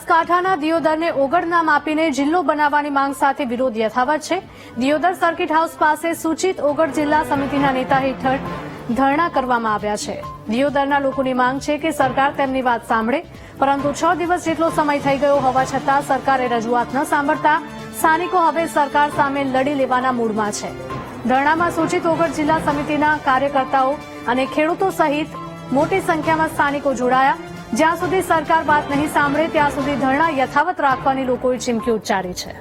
બનાસકાંઠાના દિયોદરને ઓગળ નામ આપીને જિલ્લો બનાવવાની માંગ સાથે વિરોધ યથાવત છે। દિયોદર સર્કિટ હાઉસ પાસે સૂચિત ઓગળ જિલ્લા સમિતિના નેતા હેઠળ ધરણા કરવામાં આવ્યા છે। દિયોદરના લોકોની માંગ છે કે સરકાર તેમની વાત સાંભળે, પરંતુ 6 દિવસ જેટલો સમય થઈ ગયો હોવા છતાં સરકારે રજૂઆત ન સાંભળતા સ્થાનિકો હવે સરકાર સામે લડી લેવાના મૂડમાં છે। ધરણામાં સૂચિત ઓગળ જિલ્લા સમિતિના કાર્યકર્તાઓ અને ખેડૂતો સહિત મોટી સંખ્યામાં સ્થાનિકો જોડાયા। જ્યાં સુધી સરકાર વાત નહીં સાંભળે ત્યાં સુધી ધરણા યથાવત રાખવાની લોકોએ ચીમકી ઉચ્ચારી છે।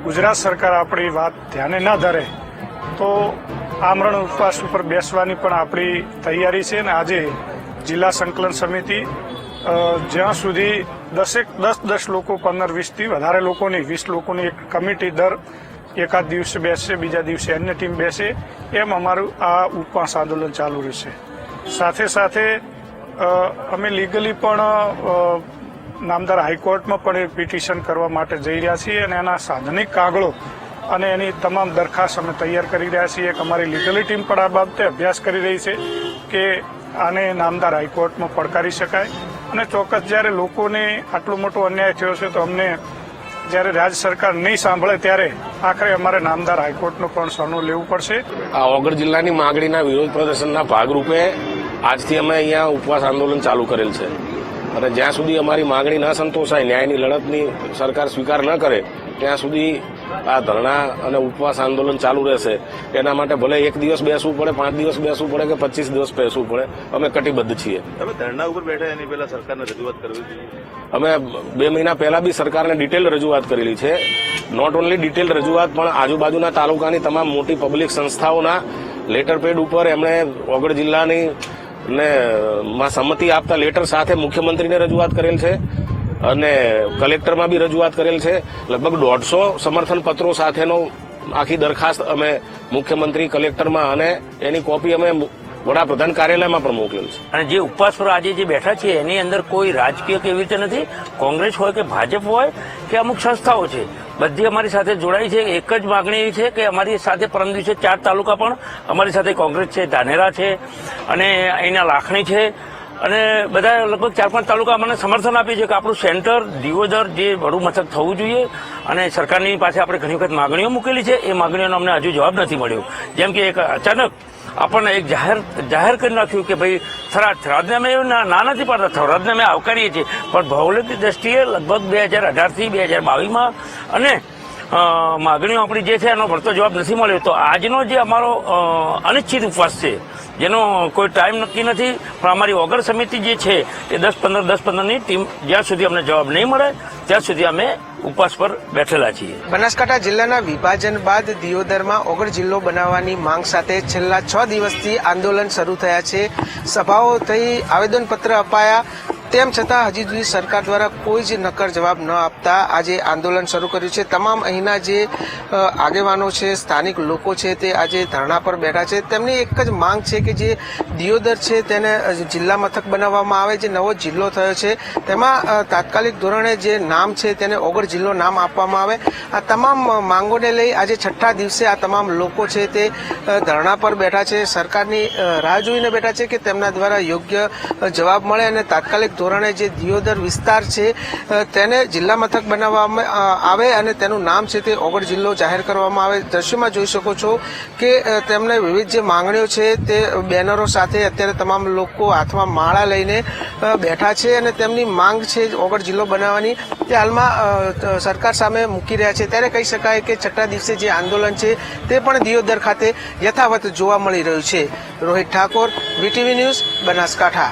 ગુજરાત સરકાર આપણી વાત ધ્યાને ન ધરે તો આમરણ ઉપવાસ ઉપર બેસવાની પણ આપણી તૈયારી છે અને આજે જિલ્લા સંકલન સમિતિ જ્યાં સુધી 10 લોકો 15-20 થી વધારે લોકોની 20 લોકોની એક કમિટી દર એકાદ દિવસે બેસશે, બીજા દિવસે અન્ય ટીમ બેસે, એમ અમારું આ ઉપવાસ આંદોલન ચાલુ રહેશે। સાથે સાથે અમે લીગલી પણ નામદાર હાઈકોર્ટમાં પણ એક પિટિશન કરવા માટે જઈ રહ્યા છીએ અને એના સાધનિક કાગળો અને એની તમામ દરખાસ્ત અમે તૈયાર કરી રહ્યા છીએ। એક અમારી લીગલી ટીમ પણ આ બાબતે અભ્યાસ કરી રહી છે કે આને નામદાર હાઈકોર્ટમાં પડકારી શકાય અને ચોક્કસ જ્યારે લોકોને આટલો મોટો અન્યાય થયો છે તો અમને જ્યારે રાજ્ય સરકાર નહીં સાંભળે ત્યારે આખરે અમારે નામદાર હાઈકોર્ટનું પણ સરનું લેવું પડશે। આ ઓગળ જિલ્લાની માંગણીના વિરોધ પ્રદર્શનના ભાગરૂપે આજથી અમે અહીંયા ઉપવાસ આંદોલન ચાલુ કરેલ છે અને જ્યાં સુધી અમારી માંગણી ન સંતોષાય, ન્યાયની લડતની સરકાર સ્વીકાર ન કરે ત્યાં સુધી આ ધરણા અને ઉપવાસ આંદોલન ચાલુ રહેશે। એના માટે ભલે 1 દિવસ બેસવું પડે, 5 દિવસ બેસવું પડે કે 25 દિવસ બેસવું પડે, અમે કટિબદ્ધ છીએ। તમે ધરણા ઉપર બેઠા એની પહેલા સરકારને રજૂઆત કરવી જોઈએ। અમે 2 મહિના પહેલા બી સરકારને ડિટેલ રજૂઆત કરેલી છે। નોટ ઓનલી ડિટેલ રજૂઆત પણ આજુબાજુના તાલુકાની તમામ મોટી પબ્લિક સંસ્થાઓના લેટર પેડ ઉપર એમણે ઓગળ જિલ્લાની ને માં સંમતિ આપતા લેટર સાથે મુખ્યમંત્રીને રજૂઆત કરેલ છે અને કલેક્ટરમાં બી રજૂઆત કરેલ છે। લગભગ 150 સમર્થન પત્રો સાથેનો આખી દરખાસ્ત અમે મુખ્યમંત્રી કલેક્ટરમાં અને એની કોપી અમે વડાપ્રધાન કાર્યાલયમાં પણ મોકલેલ છે। અને જે ઉપવાસ પર આજે જે બેઠા છે એની અંદર કોઈ રાજકીય કે એવી રીતે નથી, કોંગ્રેસ હોય કે ભાજપ હોય કે અમુક સંસ્થાઓ છે, બધી અમારી સાથે જોડાઈ છે। એક જ માગણી એવી છે કે અમારી સાથે પરમ દિવસે 4 તાલુકા પણ અમારી સાથે કોંગ્રેસ છે, ધાનેરા છે અને અહીંના લાખણી છે અને બધા લગભગ 4-5 તાલુકા અમને સમર્થન આપે છે કે આપણું સેન્ટર દિયોદર જે વડું મથક થવું જોઈએ અને સરકારની પાસે આપણે ઘણી વખત માગણીઓ મૂકેલી છે, એ માગણીઓનો અમને હજુ જવાબ નથી મળ્યો। જેમ કે એક અચાનક આપણને એક જાહેર કરી નાખ્યું કે ભાઈ થરાદને અમે ના નથી પાડતા, થરાદને અમે આવકારીએ છીએ, પણ ભૌગોલિક દ્રષ્ટિએ લગભગ 2018 થી 2022માં અને માગણીઓ આપણી જે છે એનો વળતો જવાબ નથી મળ્યો। તો આજનો જે અમારો અનિશ્ચિત ઉપવાસ છે જેનો કોઈ ટાઈમ નક્કી નથી, પણ અમારી ઓગળ સમિતિ જે છે એ 10-15ની ટીમ જ્યાં સુધી અમને જવાબ નહીં મળે ત્યાં સુધી અમે ઉપવાસ પર બેઠેલા છીએ। બનાસકાંઠા જિલ્લાના વિભાજન બાદ દિયોદરમાં ઓગળ જિલ્લો બનાવવાની માંગ સાથે છેલ્લા 6 દિવસથી આંદોલન શરૂ થયા છે। સભાઓ થઈ, આવેદનપત્ર અપાયા, તેમ છતાં હજી સુધી સરકાર દ્વારા કોઈ જ નક્કર જવાબ ન આપતા આજે આંદોલન શરૂ કર્યું છે। તમામ અહીંના જે આગેવાનો છે, સ્થાનિક લોકો છે, તે આજે ધરણા પર બેઠા છે। તેમની એક જ માંગ છે કે જે દિયોદર છે તેને જિલ્લા મથક બનાવવામાં આવે, જે નવો જિલ્લો થયો છે તેમાં તાત્કાલિક ધોરણે જે નામ છે તેને ઓગળ જિલ્લો નામ આપવામાં આવે। આ તમામ માંગોને લઈ આજે 6થા દિવસે આ તમામ લોકો છે તે ધરણા પર બેઠા છે, સરકારની રાહ જોઈને બેઠા છે કે તેમના દ્વારા યોગ્ય જવાબ મળે અને તાત્કાલિક ધોરણે જે દિયોદર વિસ્તાર છે તેને જિલ્લા મથક બનાવવામાં આવે અને તેનું નામ છે તે ઓગળ જિલ્લો જાહેર કરવામાં આવે। દ્રશ્યમાં જોઈ શકો છો કે તેમને વિવિધ જે માંગણીઓ છે તે બેનરો સાથે અત્યારે તમામ લોકો હાથમાં માળા લઈને બેઠા છે અને તેમની માંગ છે ઓગળ જિલ્લો બનાવવાની તે હાલમાં સરકાર સામે મૂકી રહ્યા છે। ત્યારે કહી શકાય કે 6થા દિવસે જે આંદોલન છે તે પણ દિયોદર ખાતે યથાવત જોવા મળી રહ્યું છે। Rohit Thakor, VTV news, Banaskantha.